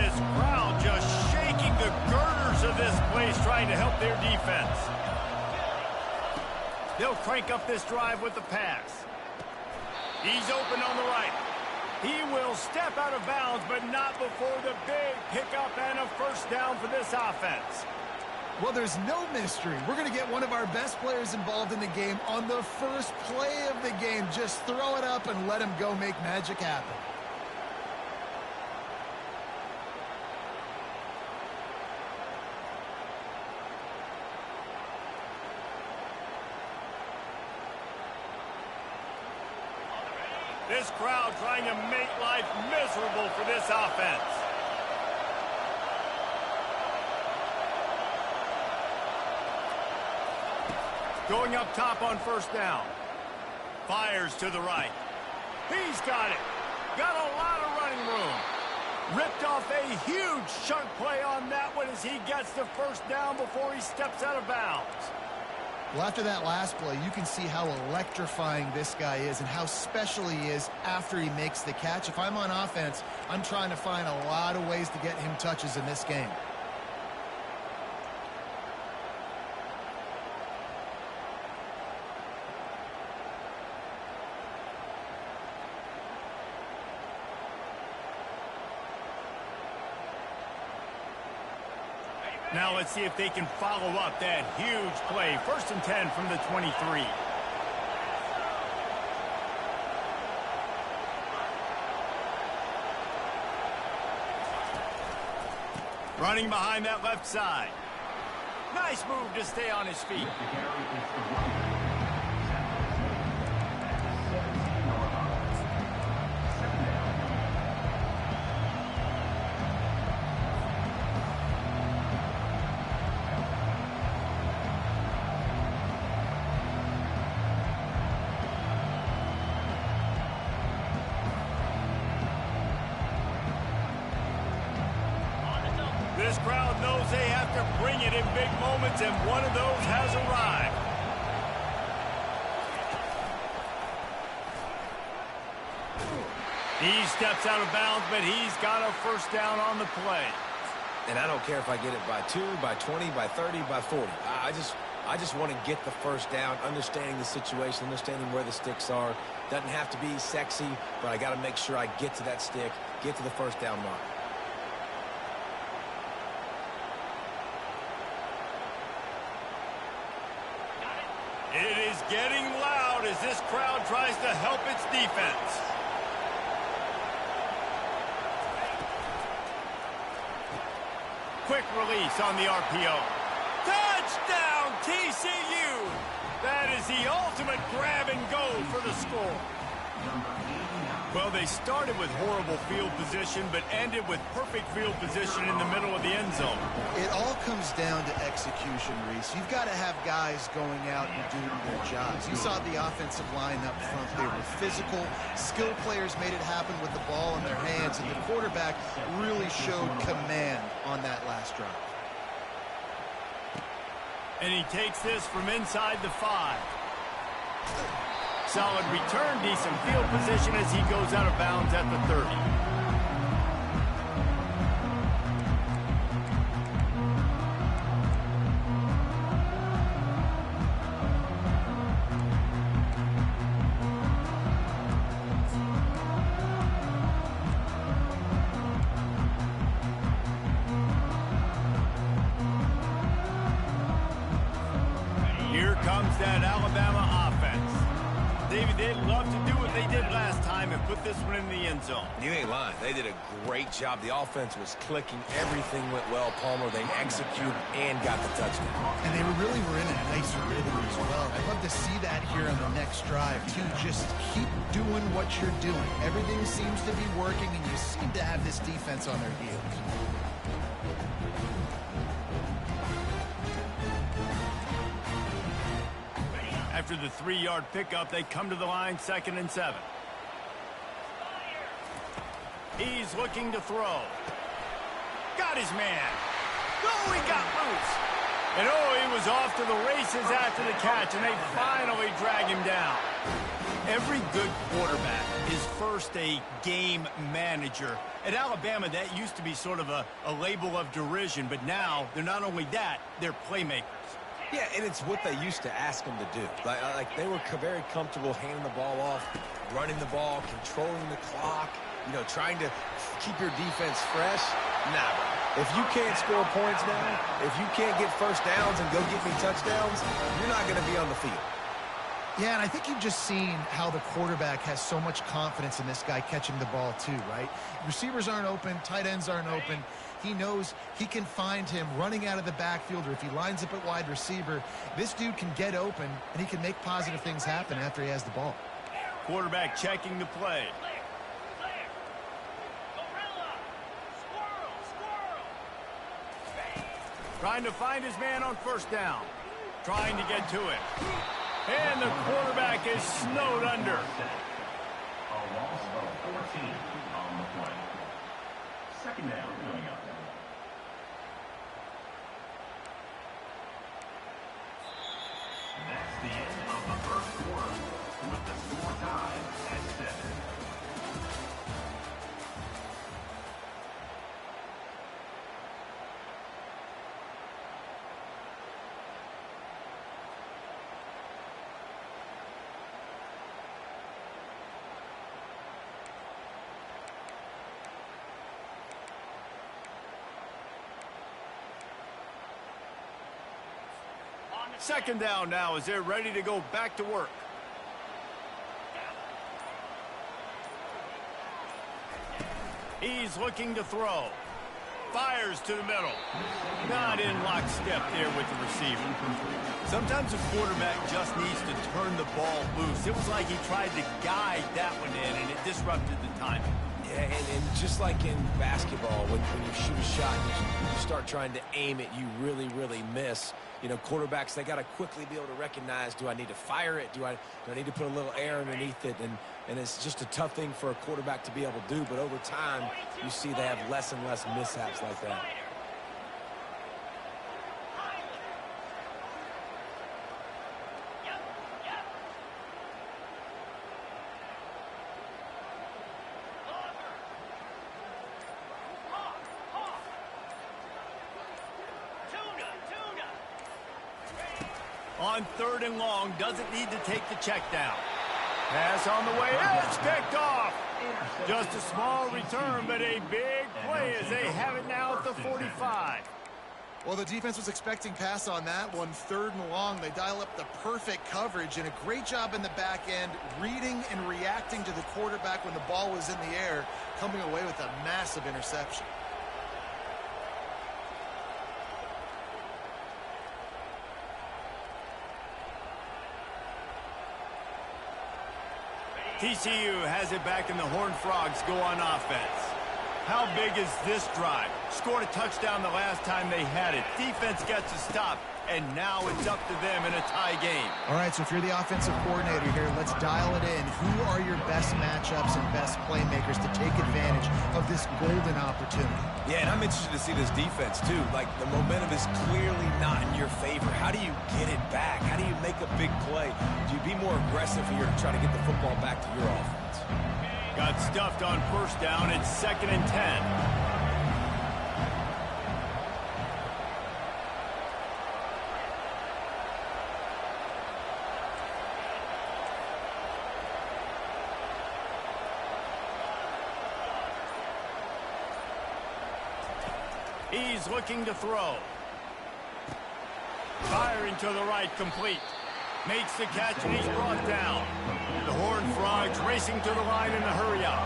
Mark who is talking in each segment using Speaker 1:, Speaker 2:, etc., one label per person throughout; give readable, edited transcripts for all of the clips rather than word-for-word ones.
Speaker 1: this crowd just shaking the girders of this place trying to help their defense. They'll crank up this drive with the pass. He's open on the right. He will step out of bounds, but not before the big pickup and a first down for this offense.
Speaker 2: Well, there's no mystery. We're going to get one of our best players involved in the game on the first play of the game. Just throw it up and let him go make magic happen.
Speaker 1: This crowd trying to make life miserable for this offense. Going up top on first down. Fires to the right. He's got it. Got a lot of running room. Ripped off a huge chunk play on that one as he gets the first down before he steps out of bounds.
Speaker 2: Well, after that last play, you can see how electrifying this guy is and how special he is after he makes the catch. If I'm on offense, I'm trying to find a lot of ways to get him touches in this game.
Speaker 1: Now let's see if they can follow up that huge play. 1st and 10 from the 23. Running behind that left side. Nice move to stay on his feet. This crowd knows they have to bring it in big moments, and one of those has arrived. He steps out of bounds, but he's got a first down on the play.
Speaker 3: And I don't care if I get it by 2, by 20, by 30, by 40. I just want to get the first down, understanding the situation, understanding where the sticks are. Doesn't have to be sexy, but I got to make sure I get to that stick, get to the first down mark.
Speaker 1: It is getting loud as this crowd tries to help its defense. Quick release on the RPO. Touchdown, TCU! That is the ultimate grab and go for the score. Well, they started with horrible field position, but ended with perfect field position in the middle of the end zone.
Speaker 2: It all comes down to execution, Reese. You've got to have guys going out and doing their jobs. You saw the offensive line up front. They were physical. Skilled players made it happen with the ball in their hands, and the quarterback really showed command on that last drive.
Speaker 1: And he takes this from inside the 5. Solid return, decent field position as he goes out of bounds at the 30. Here comes that Alabama offense. David, they'd love to do what they did last time and put this one in the end zone.
Speaker 3: You ain't lying. They did a great job. The offense was clicking. Everything went well, Palmer. They executed and got the touchdown.
Speaker 2: And they really were in a nice rhythm as well. I'd love to see that here on the next drive, too. Just keep doing what you're doing. Everything seems to be working, and you seem to have this defense on their heels.
Speaker 1: After the 3-yard pickup, they come to the line, 2nd and 7. He's looking to throw. Got his man. Oh, he got loose. And oh, he was off to the races after the catch, and they finally drag him down. Every good quarterback is first a game manager. At Alabama, that used to be sort of a label of derision, but now they're not only that, they're playmakers.
Speaker 3: Yeah, and it's what they used to ask them to do. Like they were very comfortable handing the ball off, running the ball, controlling the clock, trying to keep your defense fresh. Nah, bro. If you can't score points now, if you can't get first downs and go get me touchdowns, you're not going to be on the field.
Speaker 2: Yeah, and I think you've just seen how the quarterback has so much confidence in this guy catching the ball too, right? Receivers aren't open, tight ends aren't open. He knows he can find him running out of the backfield, or if he lines up at wide receiver, this dude can get open, and he can make positive things happen after he has the ball.
Speaker 1: Quarterback checking the play. Trying to find his man on first down. Trying to get to it. And the quarterback is snowed under.
Speaker 4: A loss of 14 on the play. Second down coming up. That's the end of the first quarter, with the score tied at 7.
Speaker 1: Second down now as they're ready to go back to work. He's looking to throw. Fires to the middle. Not in lockstep there with the receiver. Sometimes a quarterback just needs to turn the ball loose. It was like he tried to guide that one in, and it disrupted the timing.
Speaker 3: Yeah, and just like in basketball, when you shoot a shot and you start trying to aim it, you really, really miss. Quarterbacks, they got to quickly be able to recognize, do I need to fire it? Do I need to put a little air underneath it? And it's just a tough thing for a quarterback to be able to do. But over time, you see they have less and less mishaps like that.
Speaker 1: On third and long, doesn't need to take the check down. Pass on the way, it's picked off. Just a small return, but a big play as they have it now at the 45.
Speaker 2: Well, the defense was expecting pass on that one. Third and long, they dial up the perfect coverage, and a great job in the back end, reading and reacting to the quarterback when the ball was in the air, coming away with a massive interception.
Speaker 1: TCU has it back, and the Horned Frogs go on offense. How big is this drive? Scored a touchdown the last time they had it. Defense gets a stop, and now it's up to them in a tie game.
Speaker 2: All right, so if you're the offensive coordinator here, let's dial it in. Who are your best matchups and best playmakers to take advantage of this golden opportunity?
Speaker 3: Yeah, and I'm interested to see this defense, too. Like, the momentum is clearly not in your favor. How do you get it back? How do you make a big play? Do you be more aggressive here to try to get the football back to your offense?
Speaker 1: Got stuffed on first down. It's 2nd and 10. He's looking to throw. Firing to the right, complete. Makes the catch, and he's brought down. The Horned Frogs racing to the line in a hurry-up.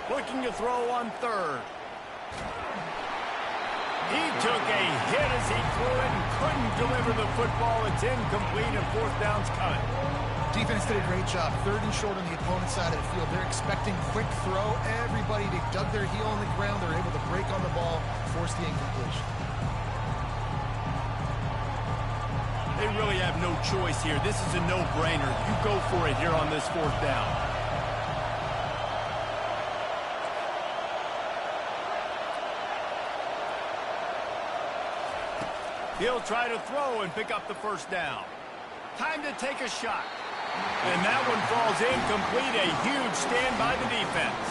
Speaker 1: Looking to throw on third. He took a hit as he threw it and couldn't deliver the football. It's incomplete, and fourth down's coming.
Speaker 2: Defense did a great job. Third and short on the opponent's side of the field. They're expecting quick throw. Everybody, they dug their heel on the ground. They're able to break on the ball, force the incompletion.
Speaker 1: They really have no choice here. This is a no-brainer. You go for it here on this fourth down. He'll try to throw and pick up the first down. Time to take a shot. And that one falls incomplete. A huge stand by the defense.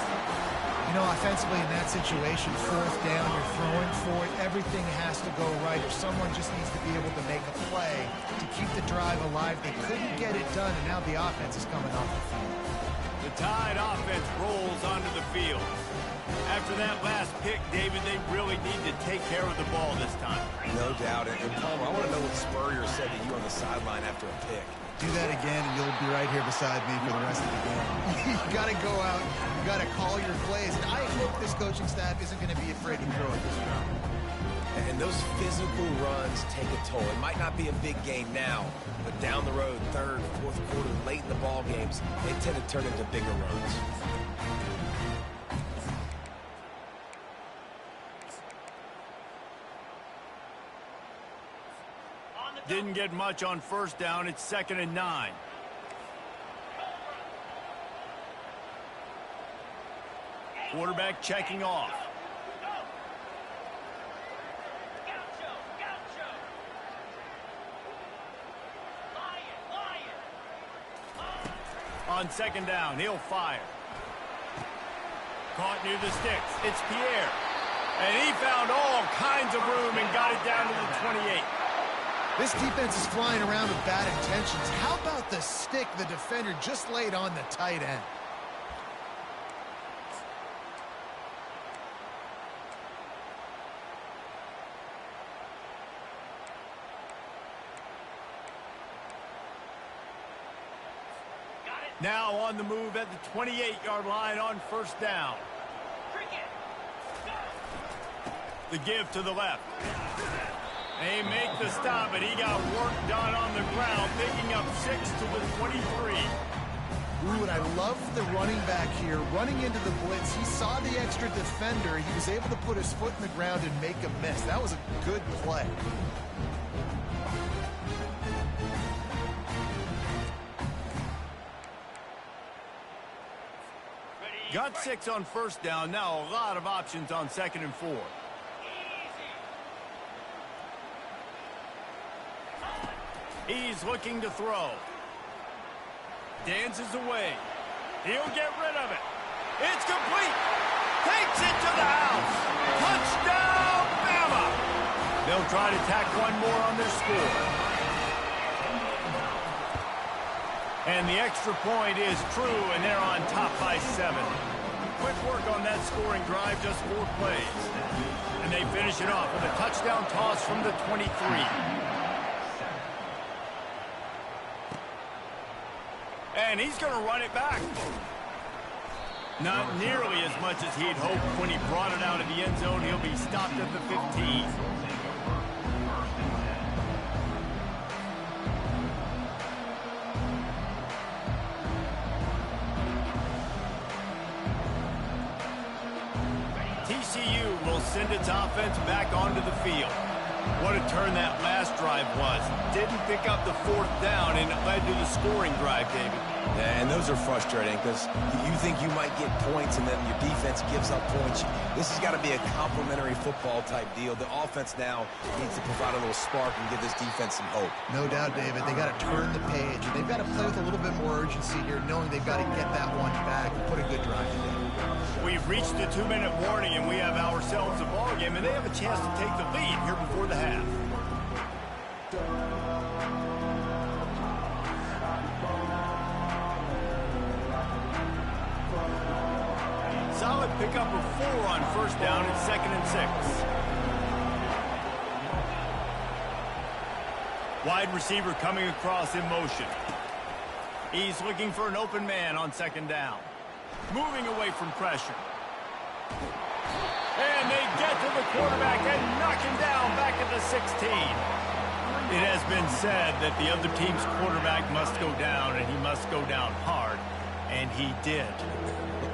Speaker 2: You know, offensively in that situation, fourth down, you're throwing for it. Everything has to go right, or someone just needs to be able to make a play to keep the drive alive. They couldn't get it done, and now the offense is coming off the field.
Speaker 1: The Tide offense rolls onto the field. After that last pick, David, they really need to take care of the ball this time.
Speaker 3: No doubt. And Palmer, I want to know what Spurrier said to you on the sideline after a pick.
Speaker 2: Do that again, and you'll be right here beside me for the rest of the game. You got to go out. You got to call your plays. And I hope this coaching staff isn't going to be afraid to throw it this round.
Speaker 3: And those physical runs take a toll. It might not be a big game now, but down the road, third, fourth quarter, late in the ball games, they tend to turn into bigger runs.
Speaker 1: Didn't get much on first down. It's 2nd and 9. Quarterback checking off. On 2nd down, he'll fire. Caught near the sticks. It's Pierre. And he found all kinds of room and got it down to the 28.
Speaker 2: This defense is flying around with bad intentions. How about the stick the defender just laid on the tight end?
Speaker 1: Now on the move at the 28-yard line on first down. The give to the left. They make the stop, but he got work done on the ground, picking up 6 to the 23.
Speaker 2: Ooh, and I love the running back here. Running into the blitz, he saw the extra defender. He was able to put his foot in the ground and make a miss. That was a good play.
Speaker 1: Got 6 on first down. Now a lot of options on 2nd and 4. He's looking to throw. Dances away. He'll get rid of it. It's complete. Takes it to the house. Touchdown, Bama. They'll try to tack one more on their score. And the extra point is true, and they're on top by 7. Quick work on that scoring drive, just 4 plays. And they finish it off with a touchdown toss from the 23. And he's going to run it back. Not nearly as much as he'd hoped when he brought it out of the end zone. He'll be stopped at the 15. TCU will send its offense back onto the field. What a turn that last drive was. Didn't pick up the 4th down, and it led to the scoring drive, David.
Speaker 3: Yeah, and those are frustrating because you think you might get points and then your defense gives up points. This has got to be a complementary football type deal. The offense now needs to provide a little spark and give this defense some hope.
Speaker 2: No doubt, David. They got to turn the page, and they've got to play with a little bit more urgency here, knowing they've got to get that one back and put a good drive together.
Speaker 1: We've reached the 2-minute warning, and we have ourselves a ball game, and they have a chance to take the lead here before the half. Solid pickup of 4 on first down. It's 2nd and 6. Wide receiver coming across in motion. He's looking for an open man on 2nd down. Moving away from pressure. And they get to the quarterback and knock him down back at the 16. It has been said that the other team's quarterback must go down, and he must go down hard. And he did.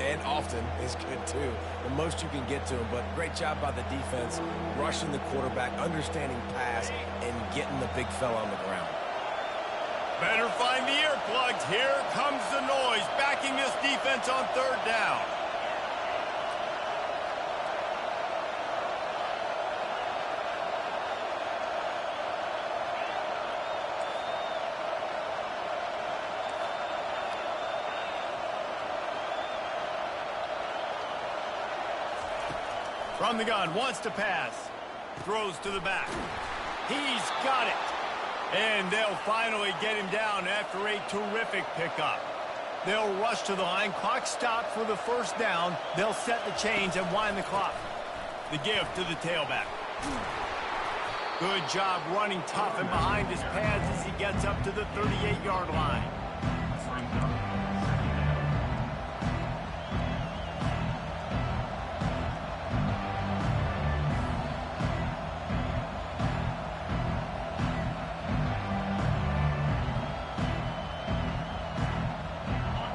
Speaker 3: And often is good, too. The most you can get to him, but great job by the defense, rushing the quarterback, understanding pass, and getting the big fella on the ground.
Speaker 1: Better find the earplugs. Here comes the noise, backing this defense on 3rd down. From the gun, wants to pass. Throws to the back. He's got it. And they'll finally get him down after a terrific pickup. They'll rush to the line. Clock stopped for the first down. They'll set the chains and wind the clock. The give to the tailback. Good job running tough and behind his pads as he gets up to the 38-yard line.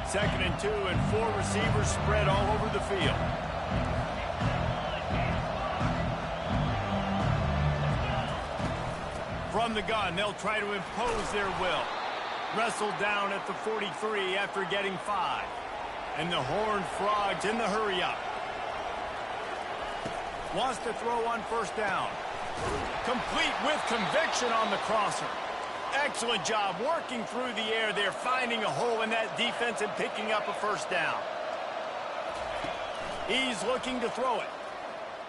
Speaker 1: Second and 2, and 4 receivers spread all over the field. From the gun, they'll try to impose their will. Wrestled down at the 43 after getting 5. And the Horned Frogs in the hurry-up. Wants to throw on first down. Complete with conviction on the crosser. Excellent job working through the air there, finding a hole in that defense and picking up a first down. He's looking to throw it.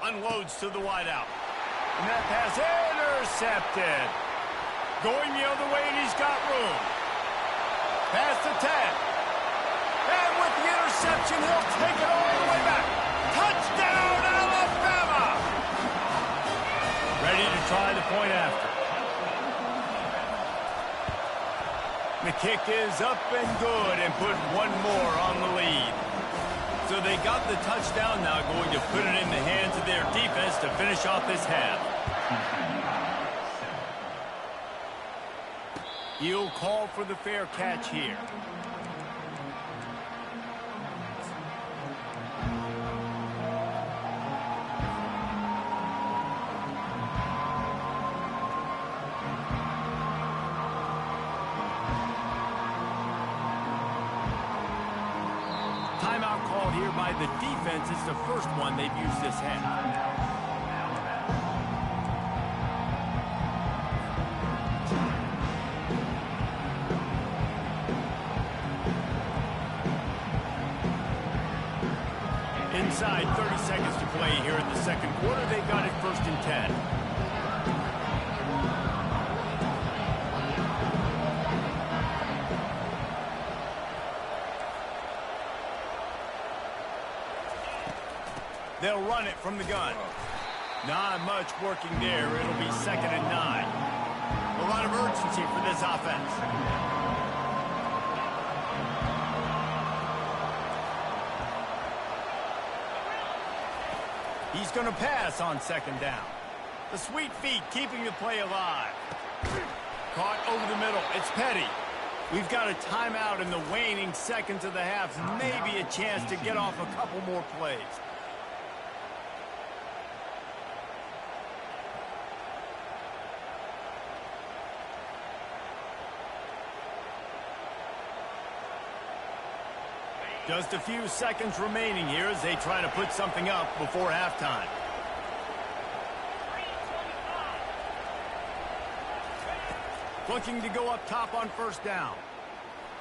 Speaker 1: Unloads to the wideout. And that pass intercepted. Going the other way, and he's got room. Pass to 10. And with the interception, he'll take it all the way back. Touchdown, Alabama! Ready to try the point after. The kick is up and good and put one more on the lead. So they got the touchdown now, going to put it in the hands of their defense to finish off this half. He'll call for the fair catch here. Timeout called here by the defense. It's the first one they've used this half. Inside 30 seconds to play here in the second quarter. They've got it 1st and 10. They'll run it from the gun. Not much working there. It'll be 2nd and 9. A lot of urgency for this offense. He's going to pass on 2nd down. The sweet feet keeping the play alive. Caught over the middle. It's Petty. We've got a timeout in the waning seconds of the half. Maybe a chance to get off a couple more plays. Just a few seconds remaining here as they try to put something up before halftime. Looking to go up top on 1st down.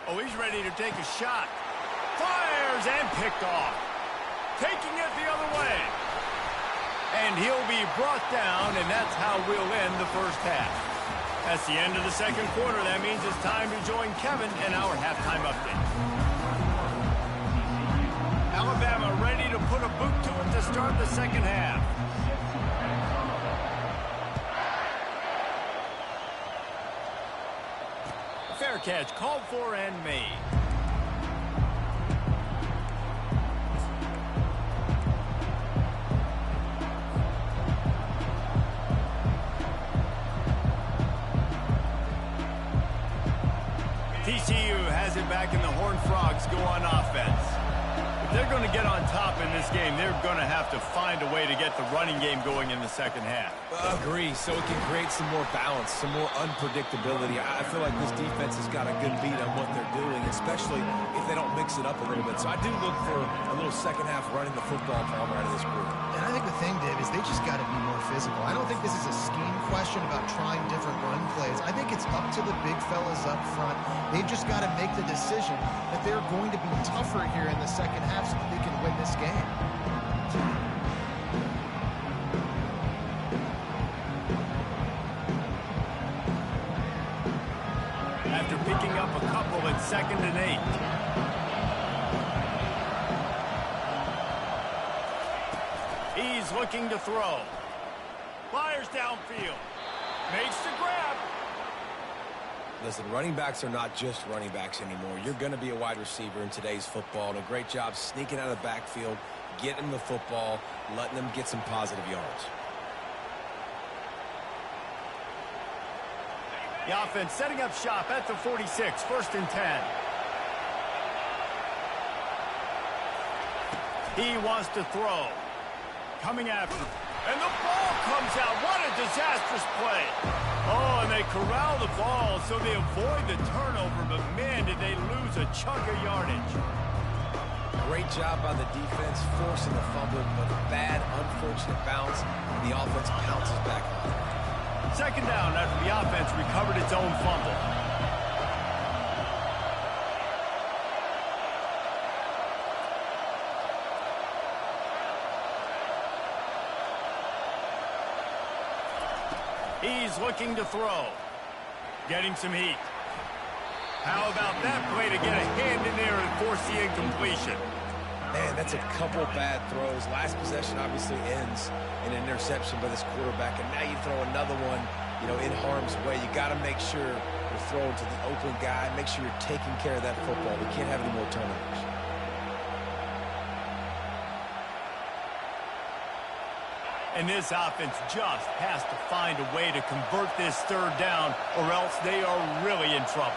Speaker 1: Oh, he's ready to take a shot. Fires and picked off. Taking it the other way. And he'll be brought down, and that's how we'll end the first half. That's the end of the second quarter. That means it's time to join Kevin in our halftime update. Alabama ready to put a boot to it to start the second half. Fair catch called for and made. TCU has it back and the Horned Frogs go on offense. They're going to get on top in this game. They're going to have to find a way to get the running game going in the second half.
Speaker 3: Agree. So it can create some more balance, some more unpredictability. I feel like this defense has got a good beat on what they're doing, especially if they don't mix it up a little bit. So I do look for a little second half running the football Palmer out of this group.
Speaker 2: And I think the thing, Dave, is they just got to be more physical. I don't think this is a scheme question about trying different run plays. I think it's up to the big fellas up front. They've just got to make the decision that they're going to be tougher here in the second half so that they can win this game.
Speaker 1: 2nd and 8. He's looking to throw. Fires downfield. Makes the grab.
Speaker 3: Listen, running backs are not just running backs anymore. You're going to be a wide receiver in today's football. And a great job sneaking out of the backfield, getting them the football, letting them get some positive yards.
Speaker 1: The offense setting up shop at the 46, 1st and 10. He wants to throw. Coming after. And the ball comes out. What a disastrous play. Oh, and they corral the ball so they avoid the turnover. But, man, did they lose a chunk of yardage.
Speaker 3: Great job by the defense forcing the fumble, but a bad, unfortunate bounce. And the offense pounces back on it.
Speaker 1: 2nd down after the offense recovered its own fumble. He's looking to throw. Getting some heat. How about that play to get a hand in there and force the incompletion?
Speaker 3: Man, that's a couple bad throws. Last possession obviously ends in an interception by this quarterback, and now you throw another one, in harm's way. You got to make sure you're throwing to the open guy. Make sure you're taking care of that football. We can't have any more turnovers.
Speaker 1: And this offense just has to find a way to convert this 3rd down, or else they are really in trouble.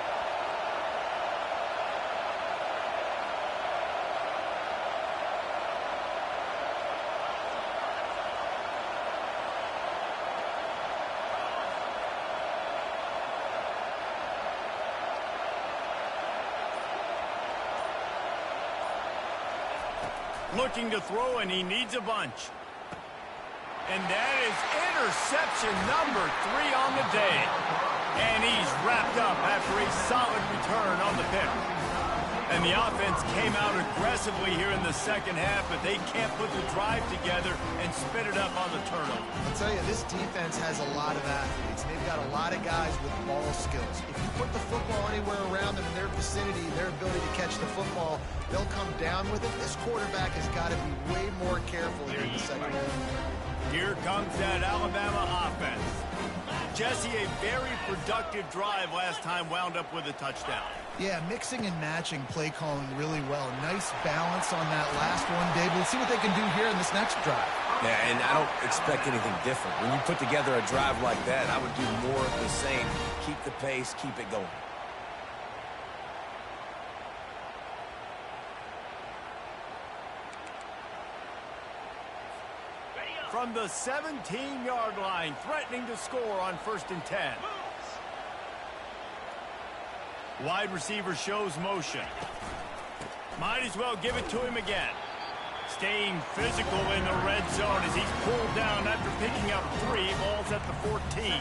Speaker 1: Looking to throw, and he needs a bunch. And that is interception number 3 on the day. And he's wrapped up after a solid return on the pick. And the offense came out aggressively here in the 2nd half, but they can't put the drive together and spit it up on the turnover.
Speaker 2: I'll tell you, this defense has a lot of athletes. They've got a lot of guys with ball skills. If you put the football anywhere around them in their vicinity, their ability to catch the football, they'll come down with it. This quarterback has got to be way more careful here in the 2nd half.
Speaker 1: Here comes that Alabama offense. Jesse, a very productive drive last time, wound up with a touchdown.
Speaker 2: Yeah, mixing and matching play calling really well. Nice balance on that last one, Dave. Let's see what they can do here in this next drive.
Speaker 3: Yeah, and I don't expect anything different. When you put together a drive like that, I would do more of the same. Keep the pace, keep it going.
Speaker 1: From the 17-yard line, threatening to score on 1st and 10. Wide receiver shows motion. Might as well give it to him again. Staying physical in the red zone as he's pulled down after picking up 3. Ball's at the 14.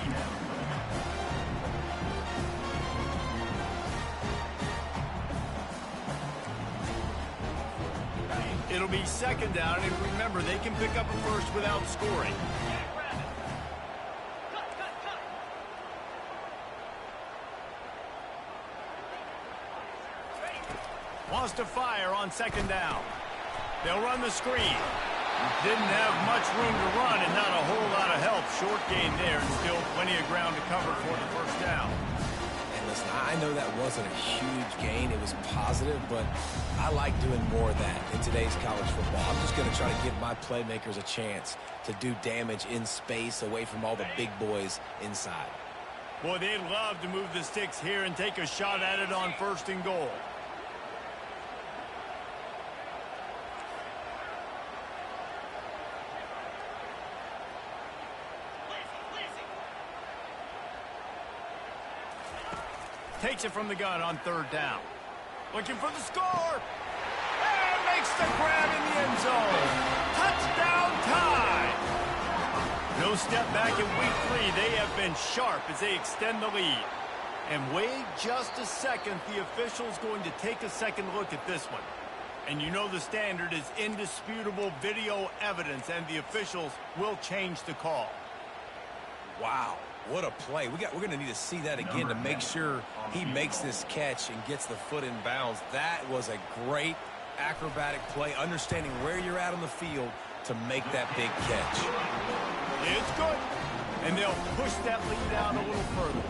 Speaker 1: It'll be 2nd down, and remember, they can pick up a first without scoring. Wants to fire on 2nd down. They'll run the screen. Didn't have much room to run and not a whole lot of help. Short gain there, and still plenty of ground to cover for the 1st down.
Speaker 3: Listen, I know that wasn't a huge gain. It was positive, but I like doing more of that in today's college football. I'm just going to try to give my playmakers a chance to do damage in space away from all the big boys inside.
Speaker 1: Boy, they'd love to move the sticks here and take a shot at it on 1st and goal. Takes it from the gun on 3rd down. Looking for the score. And makes the grab in the end zone. Touchdown tie. No step back in week 3. They have been sharp as they extend the lead. And wait just a second. The official's going to take a second look at this one. And you know the standard is indisputable video evidence, and the officials will change the call.
Speaker 3: Wow. What a play. We're going to need to see that again to make sure he makes this catch and gets the foot in bounds. That was a great acrobatic play, understanding where you're at on the field to make that big catch.
Speaker 1: It's good. And they'll push that lead out a little further.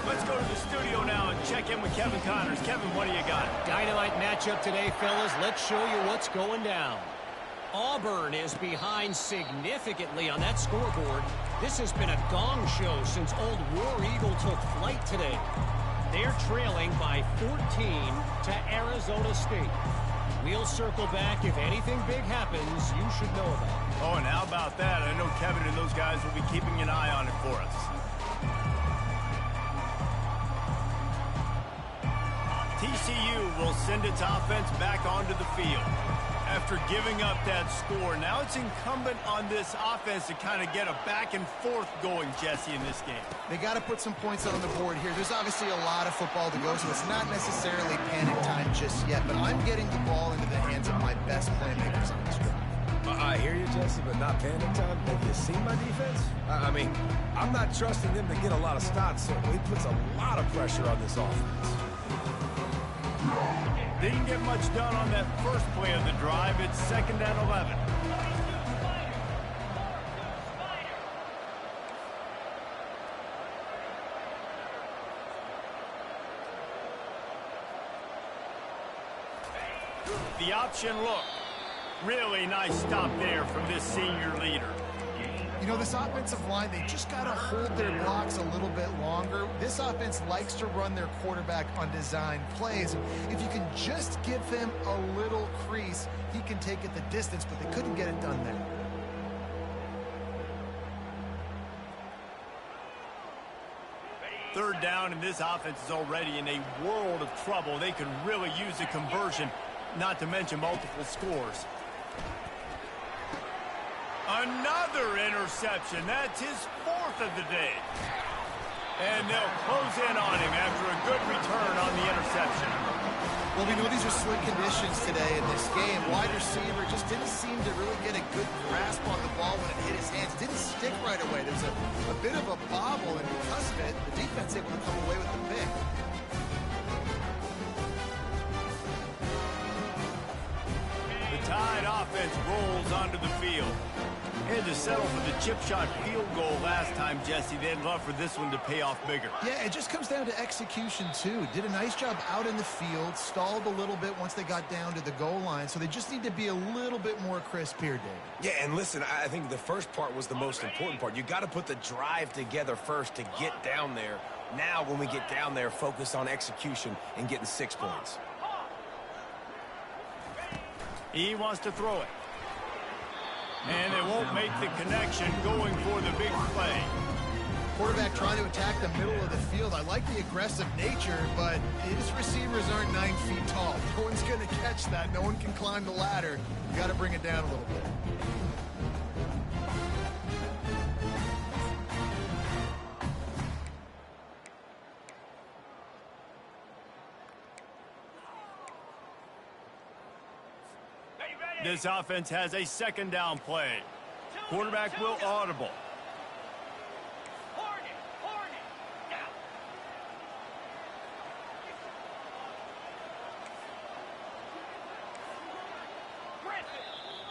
Speaker 1: Let's go to the studio now and check in with Kevin Connors. Kevin, what do you got?
Speaker 5: Dynamite matchup today, fellas. Let's show you what's going down. Auburn is behind significantly on that scoreboard. This has been a gong show since old War Eagle took flight today. They're trailing by 14 to Arizona State. We'll circle back. If anything big happens, you should know about it.
Speaker 1: Oh, and how about that? I know Kevin and those guys will be keeping an eye on it for us. TCU will send its offense back onto the field. After giving up that score, now it's incumbent on this offense to kind of get a back and forth going, Jesse, in this game.
Speaker 2: They got to put some points on the board here. There's obviously a lot of football to go, so it's not necessarily panic time just yet, but I'm getting the ball into the hands of my best playmakers on this drive.
Speaker 3: I hear you, Jesse, but not panic time. Have you seen my defense? I mean, I'm not trusting them to get a lot of stops, so it puts a lot of pressure on this offense.
Speaker 1: Didn't get much done on that first play of the drive. It's 2nd and 11. The option look. Really nice stop there from this senior leader.
Speaker 2: You know, this offensive line, they just got to hold their blocks a little bit longer. This offense likes to run their quarterback on design plays. If you can just give him a little crease, he can take it the distance, but they couldn't get it done there.
Speaker 1: Third down, and this offense is already in a world of trouble. They could really use a conversion, not to mention multiple scores. Another interception. That's his 4th of the day. And they'll close in on him after a good return on the interception.
Speaker 2: Well, we know these are slick conditions today in this game. Wide receiver just didn't seem to really get a good grasp on the ball when it hit his hands. Didn't stick right away. There's a bit of a bobble, and because of it, the defense able to come away with the pick.
Speaker 1: The Tide offense rolls onto the field. Had to settle for the chip shot field goal last time, Jesse. They'd love for this one to pay off bigger.
Speaker 2: Yeah, it just comes down to execution, too. Did a nice job out in the field, stalled a little bit once they got down to the goal line, so they just need to be a little bit more crisp here, David.
Speaker 3: Yeah, and listen, I think the first part was the most important part. You got to put the drive together first to get down there. Now, when we get down there, focus on execution and getting 6 points.
Speaker 1: He wants to throw it. And they won't make the connection going for the big play.
Speaker 2: Quarterback trying to attack the middle of the field. I like the aggressive nature, but his receivers aren't 9 feet tall. No one's going to catch that. No one can climb the ladder. You got to bring it down a little bit.
Speaker 1: This offense has a 2nd down play. Quarterback will audible.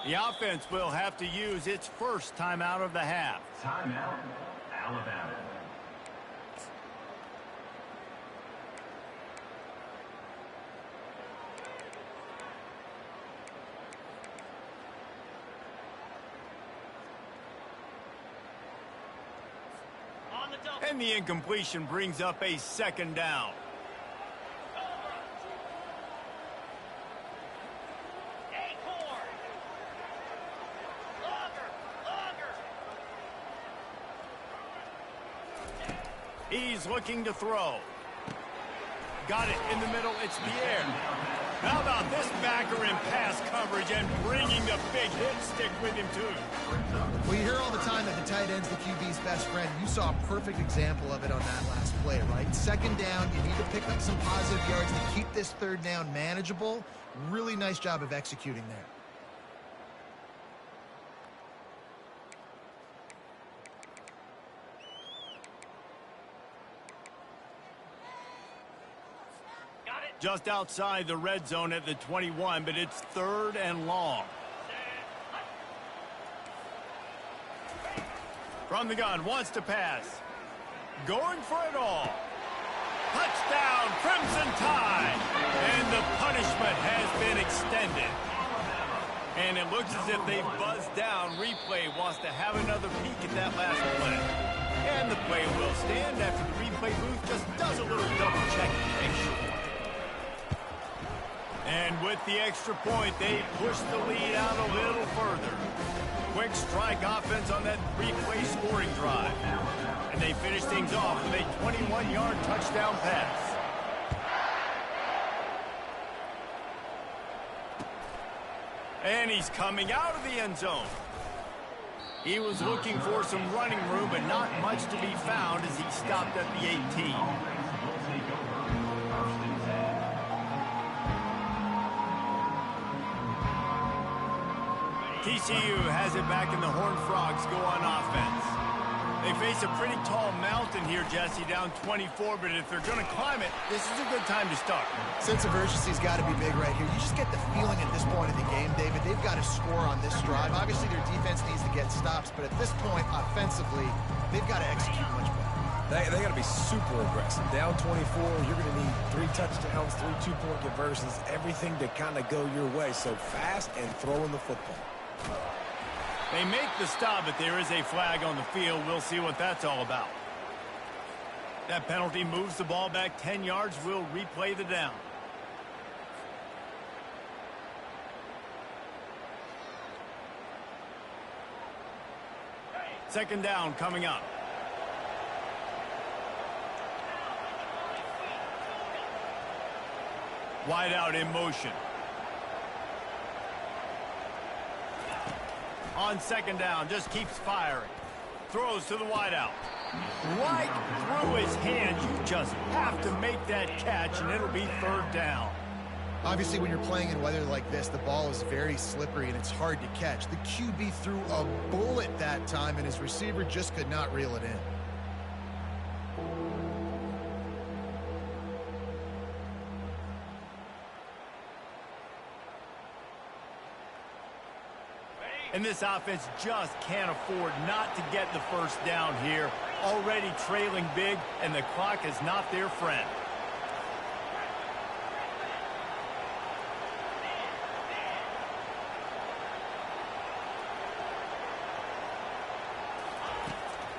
Speaker 1: The offense will have to use its first timeout of the half.
Speaker 4: Timeout, Alabama.
Speaker 1: And the incompletion brings up a 2nd down. He's looking to throw. Got it in the middle. It's Pierre. How about this backer in pass coverage and bringing the big hit stick with him, too?
Speaker 2: Well, you hear all the time that the tight end's the QB's best friend. You saw a perfect example of it on that last play, right? 2nd down, you need to pick up some positive yards to keep this 3rd down manageable. Really nice job of executing there.
Speaker 1: Just outside the red zone at the 21, but it's 3rd and long. From the gun, wants to pass. Going for it all. Touchdown, Crimson Tide. And the punishment has been extended. And it looks as if they've buzzed down. Replay wants to have another peek at that last play. And the play will stand after the replay booth just does a little double checking to make sure. And with the extra point, they push the lead out a little further. Quick strike offense on that replay scoring drive. And they finish things off with a 21-yard touchdown pass. And he's coming out of the end zone. He was looking for some running room, but not much to be found as he stopped at the 18. TCU has it back, and the Horned Frogs go on offense. They face a pretty tall mountain here, Jesse, down 24, but if they're going to climb it, this is a good time to start.
Speaker 2: Sense of urgency's got to be big right here. You just get the feeling at this point of the game, David, they've got to score on this drive. Obviously, their defense needs to get stops, but at this point, offensively, they've got to execute much better.
Speaker 3: They got to be super aggressive. Down 24, you're going to need 3 touchdowns, 3 two-point conversions, everything to kind of go your way. So fast and throwing the football.
Speaker 1: They make the stop, but there is a flag on the field. We'll see what that's all about. That penalty moves the ball back 10 yards. We'll replay the down. Second down coming up. Wide out in motion. On second down, just keeps firing. Throws to the wideout. Right through his hands. You just have to make that catch, and it'll be 3rd down.
Speaker 2: Obviously, when you're playing in weather like this, the ball is very slippery, and it's hard to catch. The QB threw a bullet that time, and his receiver just could not reel it in.
Speaker 1: And this offense just can't afford not to get the first down here. Already trailing big, and the clock is not their friend.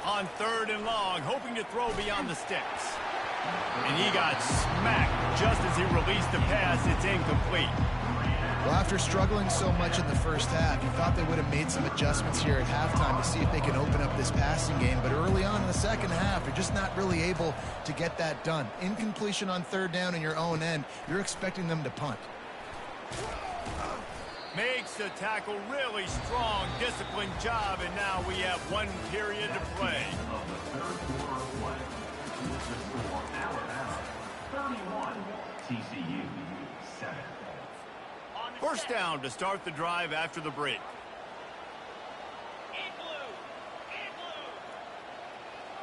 Speaker 1: On 3rd and long, hoping to throw beyond the sticks. And he got smacked just as he released the pass. It's incomplete.
Speaker 2: Well, after struggling so much in the first half, you thought they would have made some adjustments here at halftime to see if they can open up this passing game. But early on in the second half, they're just not really able to get that done. Incompletion on 3rd down in your own end, you're expecting them to punt.
Speaker 1: Makes the tackle really strong, disciplined job, and now we have 1 period to play.
Speaker 4: 31, TCU 7.
Speaker 1: First down to start the drive after the break.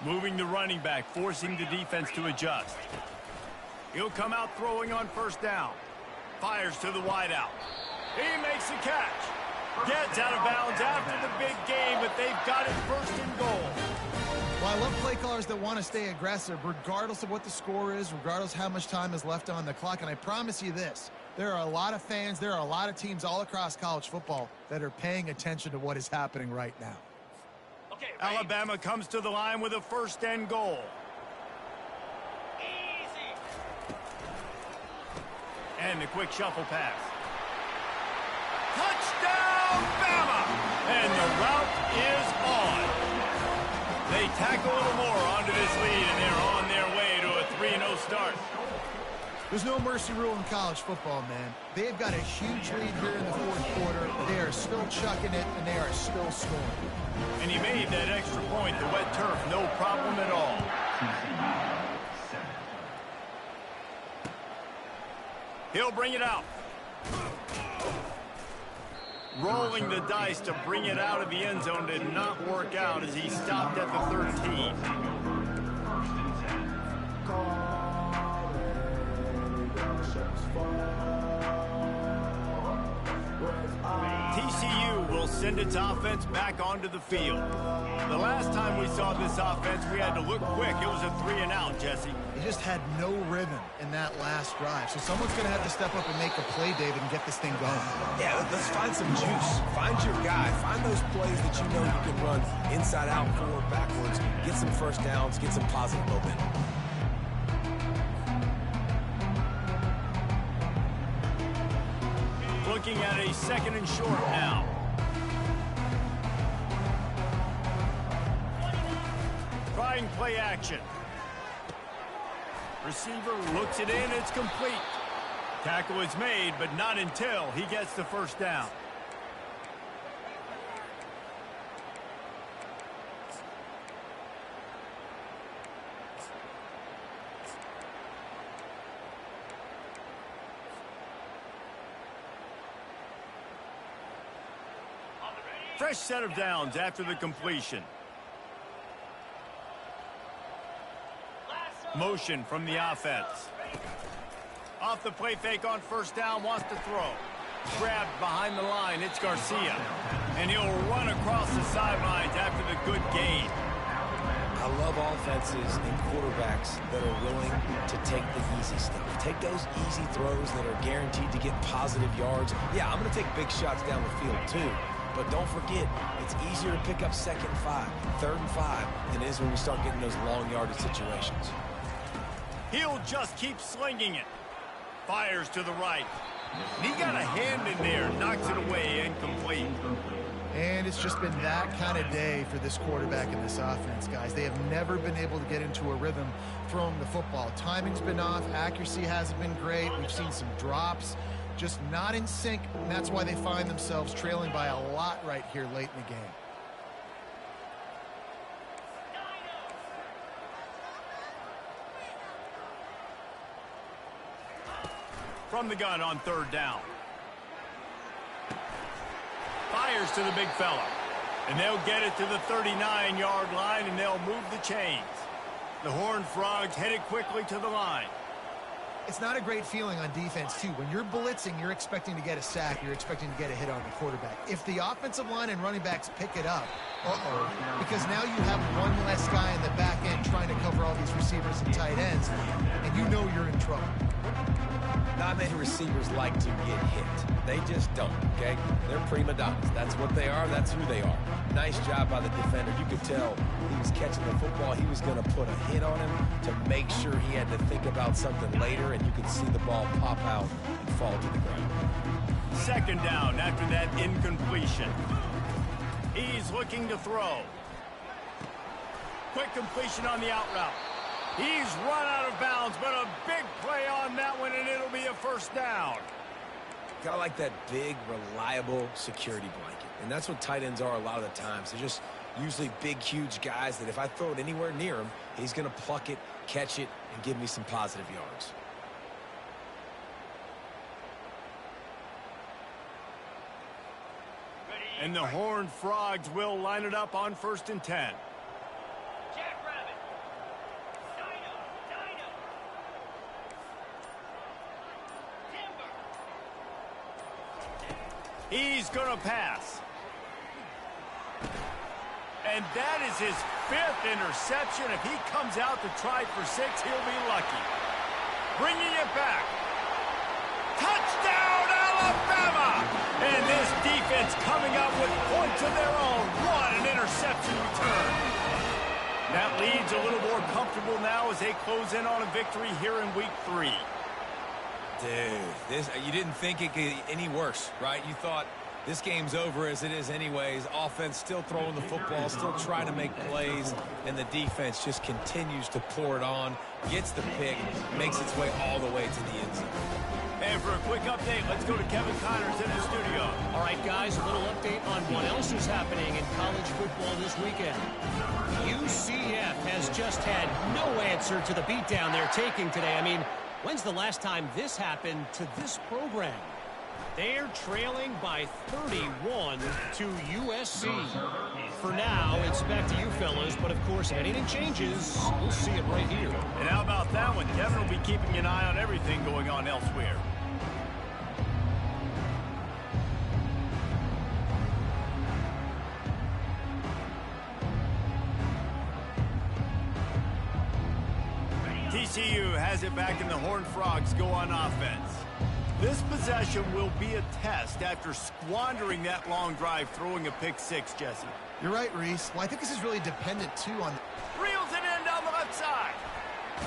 Speaker 1: Moving the running back, forcing the defense to adjust. He'll come out throwing on first down. Fires to the wideout. He makes the catch. Gets out of bounds after the big game, but they've got it 1st and goal.
Speaker 2: Well, I love play callers that want to stay aggressive regardless of what the score is, regardless how much time is left on the clock. And I promise you this, there are a lot of fans, there are a lot of teams all across college football that are paying attention to what is happening right now.
Speaker 1: Okay, Alabama comes to the line with a 1st and goal. Easy. And a quick shuffle pass. Touchdown, Bama! And the route is on. They tack a little more onto this lead, and they're on their way to a 3-0 start.
Speaker 2: There's no mercy rule in college football, man. They've got a huge lead here in the 4th quarter. They are still chucking it, and they are still scoring.
Speaker 1: And he made that extra point, the wet turf, no problem at all. He'll bring it out. Rolling the dice to bring it out of the end zone did not work out as he stopped at the 13. TCU will send its offense back onto the field. The last time we saw this offense, we had to look quick. It was a 3-and-out, Jesse.
Speaker 2: They just had no rhythm in that last drive. So someone's going to have to step up and make a play, David, and get this thing going.
Speaker 3: Yeah, let's find some juice. Find your guy. Find those plays that you know you can run inside out, forward, backwards. Get some first downs. Get some positive momentum.
Speaker 1: Looking at a 2nd and short now. Trying play action. Receiver looks it in. It's complete. Tackle is made, but not until he gets the first down. Fresh set of downs after the completion. Motion from the offense. Off the play fake on first down, wants to throw. Grabbed behind the line, it's Garcia. And he'll run across the sidelines after the good gain.
Speaker 3: I love offenses and quarterbacks that are willing to take the easy stuff. Take those easy throws that are guaranteed to get positive yards. Yeah, I'm going to take big shots down the field too. But don't forget, it's easier to pick up 2nd and 5, 3rd and 5 than it is when we start getting those long yardage situations.
Speaker 1: He'll just keep slinging it. Fires to the right. And he got a hand in there, knocks it away, incomplete.
Speaker 2: And it's just been that kind of day for this quarterback and this offense, guys. They have never been able to get into a rhythm throwing the football. Timing's been off. Accuracy hasn't been great. We've seen some drops. Just not in sync, and that's why they find themselves trailing by a lot right here late in the game.
Speaker 1: From the gun on 3rd down. Fires to the big fella. And they'll get it to the 39-yard line, and they'll move the chains. The Horned Frogs headed quickly to the line.
Speaker 2: It's not a great feeling on defense, too. When you're blitzing, you're expecting to get a sack. You're expecting to get a hit on the quarterback. If the offensive line and running backs pick it up, because now you have one less guy in the back end trying to cover all these receivers and tight ends, and you know you're in trouble.
Speaker 3: Not many receivers like to get hit. They just don't, okay? They're prima donnas. That's what they are. That's who they are. Nice job by the defender. You could tell he was catching the football. He was going to put a hit on him to make sure he had to think about something later, and you could see the ball pop out and fall to the ground.
Speaker 1: 2nd down after that incompletion. He's looking to throw. Quick completion on the out route. He's run out of bounds, but a big play on that one, and it'll be a first down.
Speaker 3: Kind of like that big, reliable security blanket. And that's what tight ends are a lot of the times. They're just usually big, huge guys that if I throw it anywhere near him, he's going to pluck it, catch it, and give me some positive yards.
Speaker 1: And the Horned Frogs will line it up on 1st and 10. He's going to pass. And that is his 5th interception. If he comes out to try for 6, he'll be lucky. Bringing it back. Touchdown, Alabama! And this defense coming up with points of their own. What an interception return. That leads a little more comfortable now as they close in on a victory here in week 3.
Speaker 3: Dude, you didn't think it could get any worse, right? You thought this game's over as it is anyways. Offense still throwing the football, still trying to make plays, and the defense just continues to pour it on, gets the pick, makes its way all the way to the end zone.
Speaker 1: And for a quick update, let's go to Kevin Connors in the studio.
Speaker 5: All right, guys, a little update on what else is happening in college football this weekend. UCF has just had no answer to the beatdown they're taking today. I mean, when's the last time this happened to this program? They're trailing by 31 to USC. For now, it's back to you fellas, but of course, if anything changes, we'll see it right here.
Speaker 1: And how about that one? Kevin will be keeping an eye on everything going on elsewhere. TCU has it back, and the Horned Frogs go on offense. This possession will be a test after squandering that long drive, throwing a pick six, Jesse.
Speaker 2: You're right, Reese. Well, I think this is really dependent, too, on...
Speaker 1: Reels it in down the left side.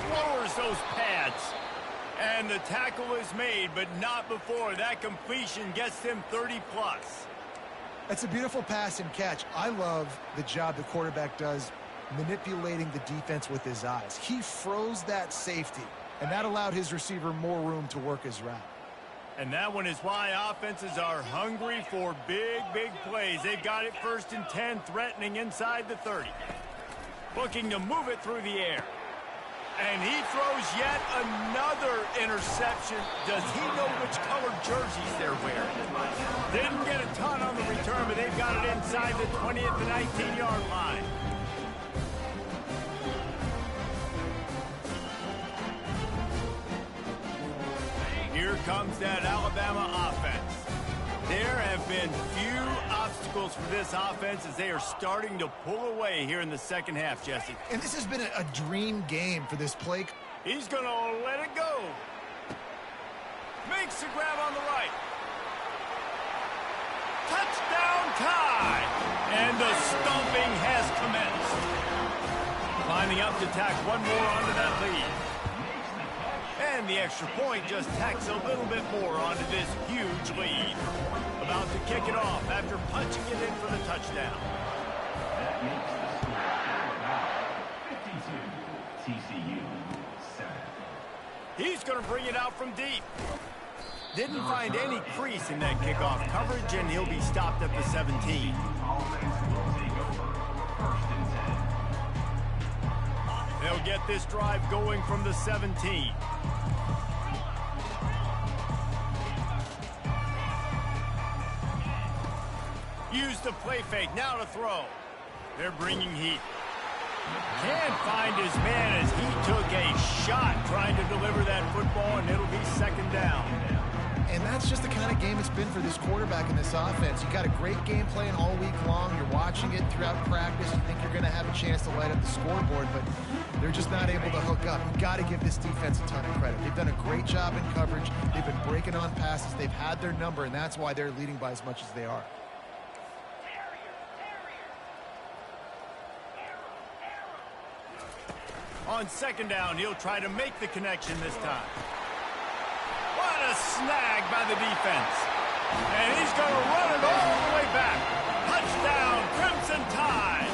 Speaker 1: Lowers those pads. And the tackle is made, but not before that completion gets them 30-plus.
Speaker 2: That's a beautiful pass and catch. I love the job the quarterback does manipulating the defense with his eyes. He froze that safety, and that allowed his receiver more room to work his route.
Speaker 1: And that one is why offenses are hungry for big, big plays. They've got it 1st and 10, threatening inside the 30. Looking to move it through the air. And he throws yet another interception. Does he know which colored jerseys they're wearing? Didn't get a ton on the return, but they've got it inside the 20 at the 19-yard line. Here comes that Alabama offense. There have been few obstacles for this offense as they are starting to pull away here in the second half, Jesse.
Speaker 2: And this has been a dream game for this play.
Speaker 1: He's going to let it go. Makes the grab on the right. Touchdown tie! And the stomping has commenced. Climbing up to tack one more onto that lead. And the extra point just tacks a little bit more onto this huge lead. About to kick it off after punching it in for the touchdown.
Speaker 4: That makes the score 52, TCU 7.
Speaker 1: He's going to bring it out from deep. Didn't find any crease in that kickoff coverage, and he'll be stopped at the 17.
Speaker 4: Offense will take over 1st and 10.
Speaker 1: They'll get this drive going from the 17. Use the play fake, now to throw. They're bringing heat. Can't find his man as he took a shot trying to deliver that football, and it'll be 2nd down.
Speaker 2: And that's just the kind of game it's been for this quarterback in this offense. You got a great game plan all week long. You're watching it throughout practice. You think you're going to have a chance to light up the scoreboard, but they're just not able to hook up. You got to give this defense a ton of credit. They've done a great job in coverage. They've been breaking on passes. They've had their number, and that's why they're leading by as much as they are.
Speaker 1: On 2nd down, he'll try to make the connection this time. What a snag by the defense. And he's going to run it all the way back. Touchdown, Crimson Tide.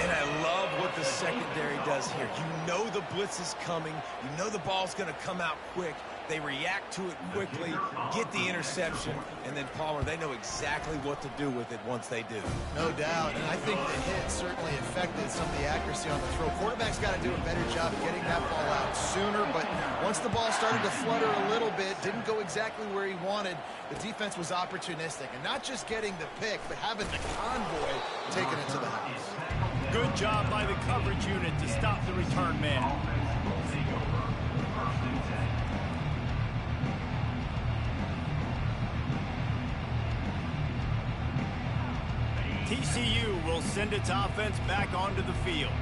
Speaker 3: And I love what the secondary does here. You know the blitz is coming. You know the ball's going to come out quick. They react to it quickly, get the interception, and then Palmer, they know exactly what to do with it once they do.
Speaker 2: No doubt, and I think the hit certainly affected some of the accuracy on the throw. Quarterback's got to do a better job of getting that ball out sooner, but once the ball started to flutter a little bit, didn't go exactly where he wanted, the defense was opportunistic. And not just getting the pick, but having the convoy taking it to the house.
Speaker 1: Good job by the coverage unit to stop the return man. TCU will send its offense back onto the field.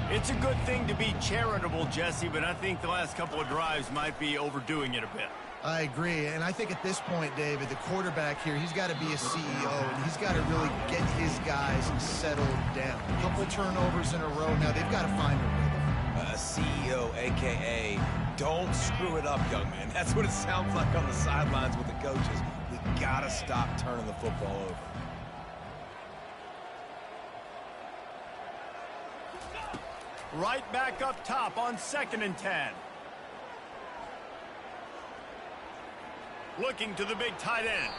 Speaker 1: It's a good thing to be charitable, Jesse, but I think the last couple of drives might be overdoing it a bit.
Speaker 2: I agree, and I think at this point, David, the quarterback here, he's got to be a CEO, and he's got to really get his guys settled down. A couple turnovers in a row. Now they've got to find a rhythm.
Speaker 3: A CEO, a.k.a. don't screw it up, young man. That's what it sounds like on the sidelines with the coaches. We got to stop turning the football over.
Speaker 1: Right back up top on 2nd and 10. Looking to the big tight end.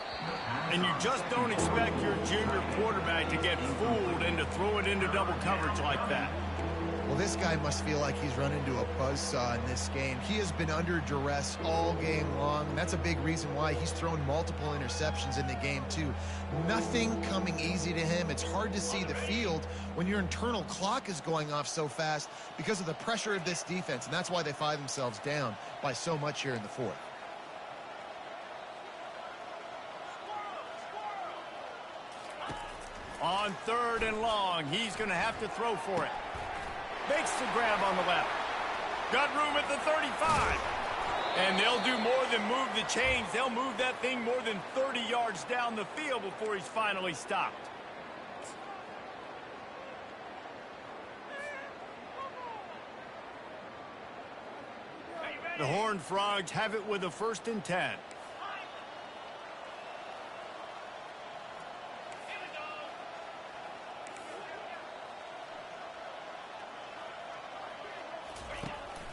Speaker 1: And you just don't expect your junior quarterback to get fooled into throwing into double coverage like that.
Speaker 2: Well, this guy must feel like he's run into a buzzsaw in this game. He has been under duress all game long, and that's a big reason why he's thrown multiple interceptions in the game, too. Nothing coming easy to him. It's hard to see the field when your internal clock is going off so fast because of the pressure of this defense, and that's why they find themselves down by so much here in the 4th.
Speaker 1: On 3rd and long, he's going to have to throw for it. Makes the grab on the left. Got room at the 35. And they'll do more than move the chains. They'll move that thing more than 30 yards down the field before he's finally stopped. The Horned Frogs have it with a 1st and 10.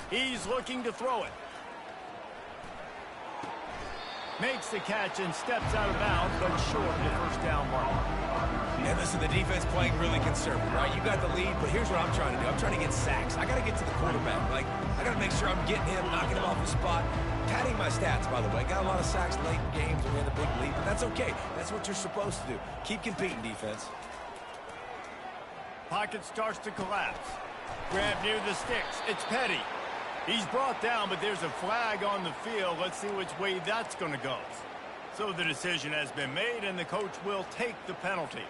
Speaker 1: He's looking to throw it. Makes the catch and steps out of bounds, but short of the 1st down mark.
Speaker 3: And listen, the defense playing really conservative, right? You got the lead, but here's what I'm trying to do. I'm trying to get sacks. I got to get to the quarterback. Like, I got to make sure I'm getting him, knocking him off the spot. Padding my stats, by the way. Got a lot of sacks late in games and we had a big lead, but that's okay. That's what you're supposed to do. Keep competing, defense.
Speaker 1: Pocket starts to collapse. Grab near the sticks. It's Petty. He's brought down, but there's a flag on the field. Let's see which way that's going to go. So the decision has been made, and the coach will take the penalty.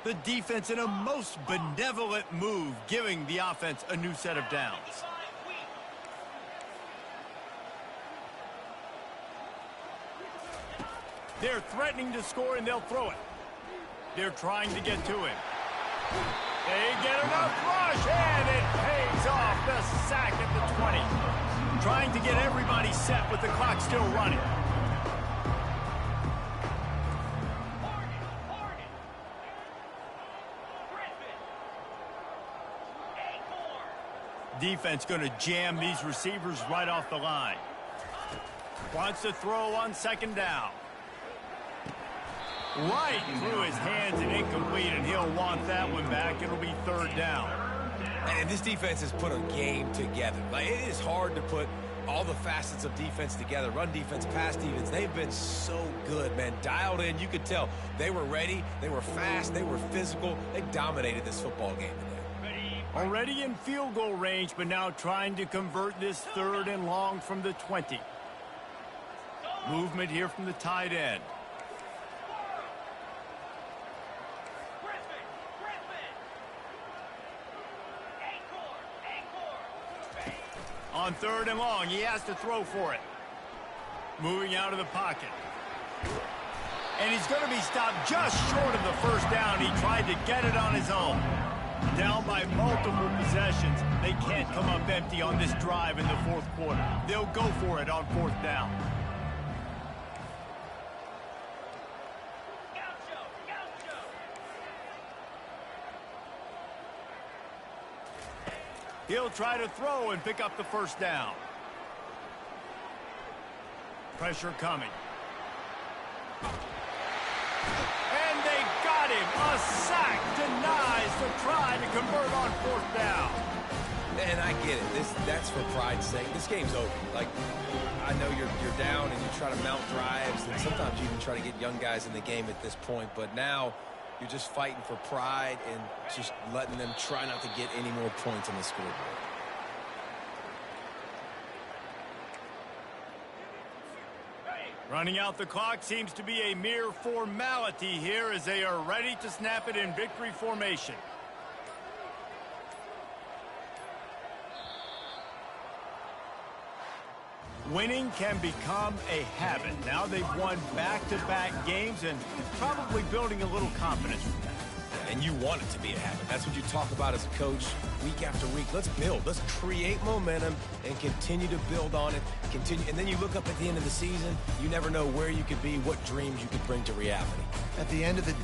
Speaker 1: The defense in a most benevolent move, giving the offense a new set of downs. They're threatening to score, and they'll throw it. They're trying to get to him. They get enough rush, and it pays off. The sack at the 20. Trying to get everybody set with the clock still running. Defense going to jam these receivers right off the line. Wants to throw on 2nd down. Right through his hands and incomplete, and he'll want that one back. It'll be 3rd down.
Speaker 3: And this defense has put a game together. Like, it is hard to put all the facets of defense together. Run defense, pass defense. They've been so good, man. Dialed in. You could tell they were ready. They were fast. They were physical. They dominated this football game today.
Speaker 1: Already in field goal range, but now trying to convert this 3rd and long from the 20. Movement here from the tight end. On 3rd and long, he has to throw for it. Moving out of the pocket. And he's going to be stopped just short of the 1st down. He tried to get it on his own. Down by multiple possessions. They can't come up empty on this drive in the 4th quarter. They'll go for it on 4th down. He'll try to throw and pick up the 1st down. Pressure coming. And they got him. A sack denies the try to convert on 4th down.
Speaker 3: And I get it. That's for pride's sake. This game's over. Like, I know you're down and you try to mount drives, and sometimes you even try to get young guys in the game at this point. But now you're just fighting for pride and just letting them try not to get any more points on the scoreboard.
Speaker 1: Running out the clock seems to be a mere formality here as they are ready to snap it in victory formation. Winning can become a habit. Now they've won back-to-back games and probably building a little confidence from that.
Speaker 3: And you want it to be a habit. That's what you talk about as a coach week after week. Let's build. Let's create momentum and continue to build on it. And then you look up at the end of the season, you never know where you could be, what dreams you could bring to reality.
Speaker 2: At the end of the